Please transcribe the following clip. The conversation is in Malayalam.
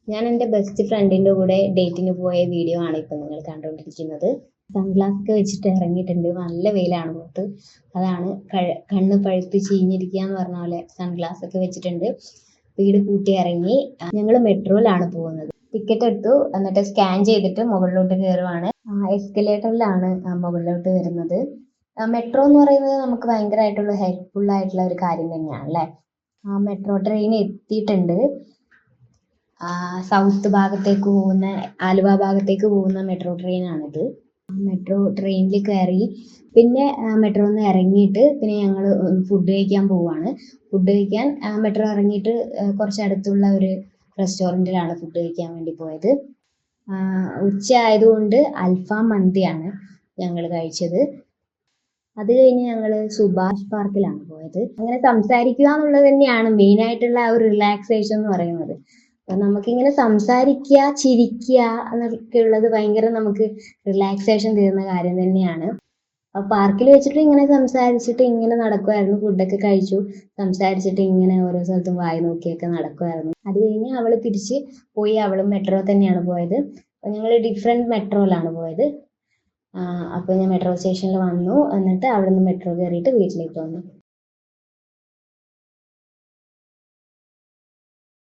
ഞാൻ എൻ്റെ ബെസ്റ്റ് ഫ്രണ്ടിൻ്റെ കൂടെ ഡേറ്റിന് പോയ വീഡിയോ ആണ് ഇപ്പം നിങ്ങൾ കണ്ടുകൊണ്ടിരിക്കുന്നത്. സൺഗ്ലാസ് ഒക്കെ വെച്ചിട്ട് ഇറങ്ങിയിട്ടുണ്ട്. നല്ല വെയിലാണ് പുറത്ത്. അതാണ് കണ്ണ് പഴുത്ത് ചീഞ്ഞിരിക്കുക എന്ന് പറഞ്ഞ പോലെ സൺഗ്ലാസ് ഒക്കെ വെച്ചിട്ടുണ്ട്. വീട് കൂട്ടി ഇറങ്ങി. ഞങ്ങൾ മെട്രോയിലാണ് പോകുന്നത്. ടിക്കറ്റ് എടുത്തു, എന്നിട്ട് സ്കാൻ ചെയ്തിട്ട് മുകളിലോട്ട് കയറുവാണ്. എസ്കലേറ്ററിലാണ് മുകളിലോട്ട് വരുന്നത്. മെട്രോ എന്ന് പറയുന്നത് നമുക്ക് ഭയങ്കരമായിട്ടുള്ള ഹെൽപ്ഫുൾ ആയിട്ടുള്ള ഒരു കാര്യം തന്നെയാണ് അല്ലേ. മെട്രോ ട്രെയിൻ എത്തിയിട്ടുണ്ട്. സൗത്ത് ഭാഗത്തേക്ക് പോകുന്ന, ആലുവ ഭാഗത്തേക്ക് പോകുന്ന മെട്രോ ട്രെയിനാണിത്. മെട്രോ ട്രെയിനിൽ കയറി പിന്നെ മെട്രോയിൽ നിന്ന് ഇറങ്ങിയിട്ട് പിന്നെ ഞങ്ങൾ ഫുഡ് കഴിക്കാൻ പോവാണ്. ഫുഡ് കഴിക്കാൻ മെട്രോ ഇറങ്ങിയിട്ട് കുറച്ചടുത്തുള്ള ഒരു റെസ്റ്റോറൻറ്റിലാണ് ഫുഡ് കഴിക്കാൻ വേണ്ടി പോയത്. ഉച്ച ആയതുകൊണ്ട് അൽഫാം മന്തിയാണ് ഞങ്ങൾ കഴിച്ചത്. അത് കഴിഞ്ഞ് ഞങ്ങൾ സുഭാഷ് പാർക്കിലാണ് പോയത്. അങ്ങനെ സംസാരിക്കുക എന്നുള്ളത് തന്നെയാണ് മെയിനായിട്ടുള്ള ആ ഒരു റിലാക്സേഷൻ എന്ന് പറയുന്നത്. അപ്പം നമുക്കിങ്ങനെ സംസാരിക്കുക, ചിരിക്കുക എന്നൊക്കെ ഉള്ളത് ഭയങ്കര നമുക്ക് റിലാക്സേഷൻ തരുന്ന കാര്യം തന്നെയാണ്. അപ്പോൾ പാർക്കിൽ വെച്ചിട്ട് ഇങ്ങനെ സംസാരിച്ചിട്ട് ഇങ്ങനെ നടക്കുമായിരുന്നു. ഫുഡൊക്കെ കഴിച്ചു, സംസാരിച്ചിട്ട് ഇങ്ങനെ ഓരോ സ്ഥലത്തും വായി നോക്കിയൊക്കെ നടക്കുമായിരുന്നു. അത് കഴിഞ്ഞ് അവൾ തിരിച്ച് പോയി. അവളും മെട്രോ തന്നെയാണ് പോയത്. അപ്പോൾ ഞങ്ങൾ ഡിഫറെൻറ്റ് മെട്രോയിലാണ് പോയത്. അപ്പോൾ ഞാൻ മെട്രോ സ്റ്റേഷനിൽ വന്നു, എന്നിട്ട് അവിടെ നിന്ന് മെട്രോ കയറിയിട്ട് വീട്ടിലേക്ക് വന്നു.